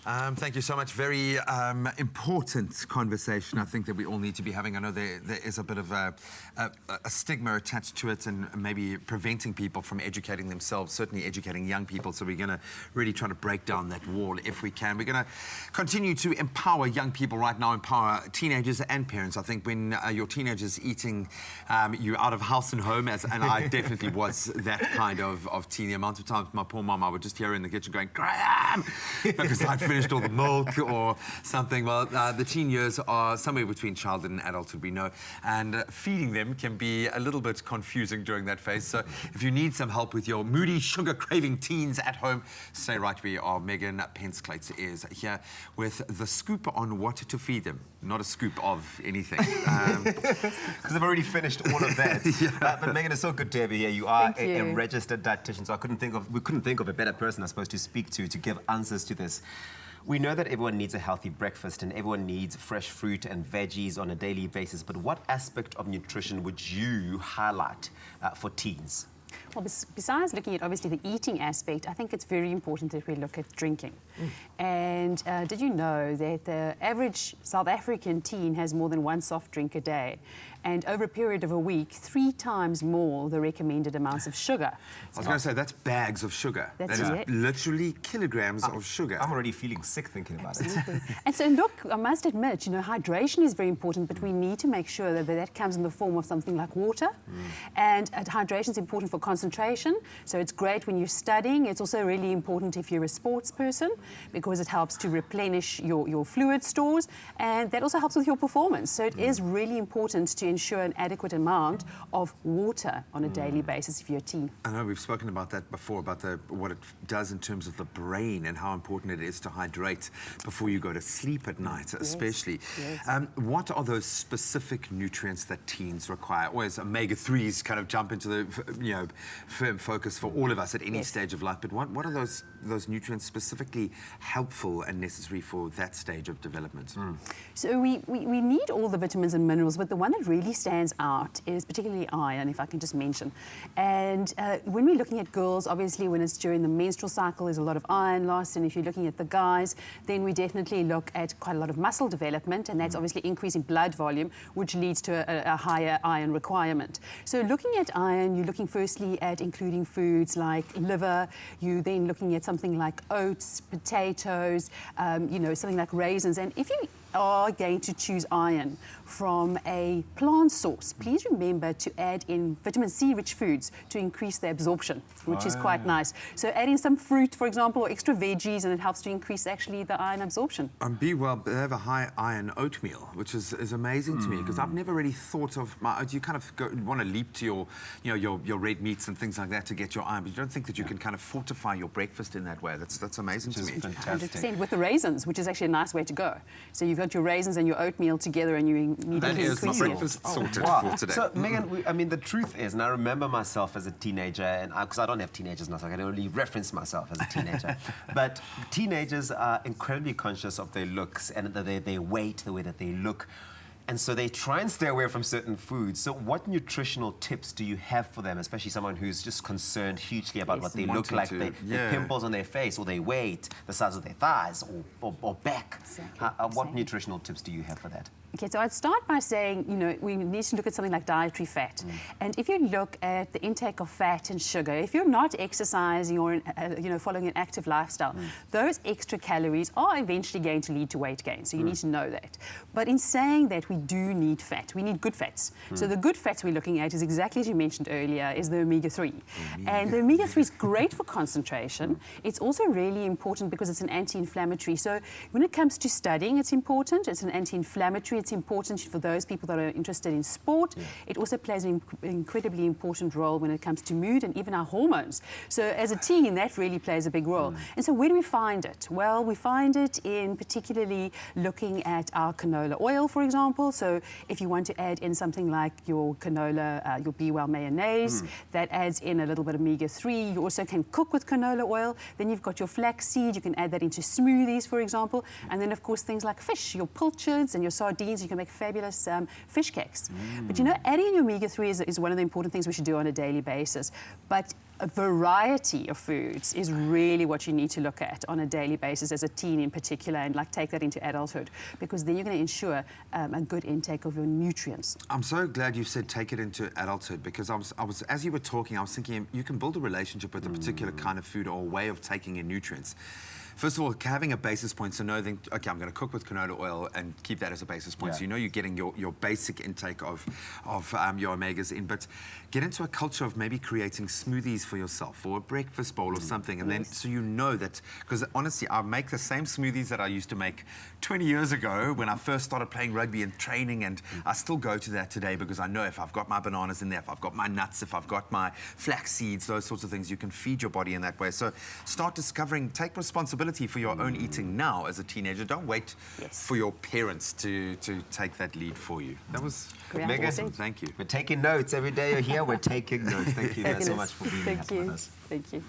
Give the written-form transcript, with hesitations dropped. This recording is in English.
Thank you so much. Very important conversation I think that we all need to be having. I know there is a bit of a stigma attached to it and maybe preventing people from educating themselves, certainly educating young people. So we're going to really try to break down that wall if we can. We're going to continue to empower young people right now, empower teenagers and parents. I think when your teenager's eating you out of house and home, and I definitely was that kind of teen. The amount of times my poor mum, I would just hear her in the kitchen going, "Graham!" because I'd finished all the milk or something. Well, the teen years are somewhere between childhood and adulthood, we know, and feeding them can be a little bit confusing during that phase. So if you need some help with your moody, sugar-craving teens at home, stay right where you are. Megan Pence-Clates is here with the scoop on what to feed them. Not a scoop of anything. Because I've already finished all of that. Yeah. But Megan, it's so good to have you here. You are a registered dietitian, so we couldn't think of a better person, I suppose, to speak to give answers to this. We know that everyone needs a healthy breakfast and everyone needs fresh fruit and veggies on a daily basis, but what aspect of nutrition would you highlight for teens? Well, besides looking at obviously the eating aspect, I think it's very important that we look at drinking. And did you know that the average South African teen has more than one soft drink a day? And over a period of a week, 3 times more the recommended amounts of sugar. I was going to say, that's bags of sugar. That is literally kilograms of sugar. I'm already feeling sick thinking about it. And so look, I must admit, hydration is very important, but we need to make sure that comes in the form of something like water. And hydration is important for concentration. So it's great when you're studying. It's also really important if you're a sports person because it helps to replenish your fluid stores. And that also helps with your performance. So it is really important to ensure an adequate amount of water on a daily basis if you're a teen. I know we've spoken about that before, about what it does in terms of the brain and how important it is to hydrate before you go to sleep at night, especially. Yes. What are those specific nutrients that teens require? Always omega-3s kind of jump into the firm focus for all of us at any stage of life, but what are those nutrients specifically helpful and necessary for that stage of development? So we need all the vitamins and minerals, but the one that really stands out is particularly iron, if I can just mention. And when we're looking at girls, obviously when it's during the menstrual cycle, there's a lot of iron loss, and if you're looking at the guys, then we definitely look at quite a lot of muscle development, and that's obviously increasing blood volume, which leads to a higher iron requirement. So looking at iron, you're looking firstly at including foods like liver, you then looking at something like oats, potatoes, something like raisins, and if you are going to choose iron from a plant source, please remember to add in vitamin C rich foods to increase the absorption, which is quite nice. So add in some fruit, for example, or extra veggies, and it helps to increase actually the iron absorption. They have a high iron oatmeal, which is amazing to me, because I've never really thought of you kind of want to leap to your red meats and things like that to get your iron, but you don't think that you can kind of fortify your breakfast in that way. That's amazing to me. Fantastic. 100% with the raisins, which is actually a nice way to go. So you've got your raisins and your oatmeal together, and you immediately increase my breakfast sorted for today. So Megan, the truth is, and I remember myself as a teenager, and because I don't have teenagers now, so I can only reference myself as a teenager. But teenagers are incredibly conscious of their looks and their weight, the way that they look. And so they try and stay away from certain foods. So what nutritional tips do you have for them, especially someone who's just concerned hugely about what they look like, the pimples on their face, or their weight, the size of their thighs, or back? What nutritional tips do you have for that? Okay, so I'd start by saying, we need to look at something like dietary fat. And if you look at the intake of fat and sugar, if you're not exercising or, following an active lifestyle, those extra calories are eventually going to lead to weight gain. So you need to know that. But in saying that, we do need fat. We need good fats. So the good fats we're looking at is exactly as you mentioned earlier, is the omega-3. And the omega-3 is great for concentration. It's also really important because it's an anti-inflammatory. So when it comes to studying, it's important. It's an anti-inflammatory. It's important for those people that are interested in sport. It also plays an incredibly important role when it comes to mood and even our hormones. So as a teen, that really plays a big role. And so where do we find it? Well, we find it in particularly looking at our canola oil, for example. So if you want to add in something like your canola, your Be Well mayonnaise, that adds in a little bit of omega-3. You also can cook with canola oil. Then you've got your flaxseed. You can add that into smoothies, for example. And then, of course, things like fish, your pilchards and your sardines. proteins. You can make fabulous fish cakes. But you know, adding in your omega-3 is one of the important things we should do on a daily basis. But a variety of foods is really what you need to look at on a daily basis as a teen in particular, and like take that into adulthood, because then you're going to ensure a good intake of your nutrients. I'm so glad you said take it into adulthood, because I was as you were talking, I was thinking you can build a relationship with a particular kind of food or a way of taking in nutrients. First of all, having a basis point, so knowing, okay, I'm going to cook with canola oil and keep that as a basis point. Yeah. So you know you're getting your basic intake of your omegas in, but get into a culture of maybe creating smoothies for yourself or a breakfast bowl or something, and then so you know that, because honestly, I make the same smoothies that I used to make 20 years ago when I first started playing rugby and training, and I still go to that today because I know if I've got my bananas in there, if I've got my nuts, if I've got my flax seeds, those sorts of things, you can feed your body in that way. So start discovering, take responsibility for your own eating now as a teenager. Don't wait for your parents to take that lead for you. That was Great. awesome. Thank you. We're taking notes every day you're here. We're taking notes. Thank you guys so much for being here with us. Thank you.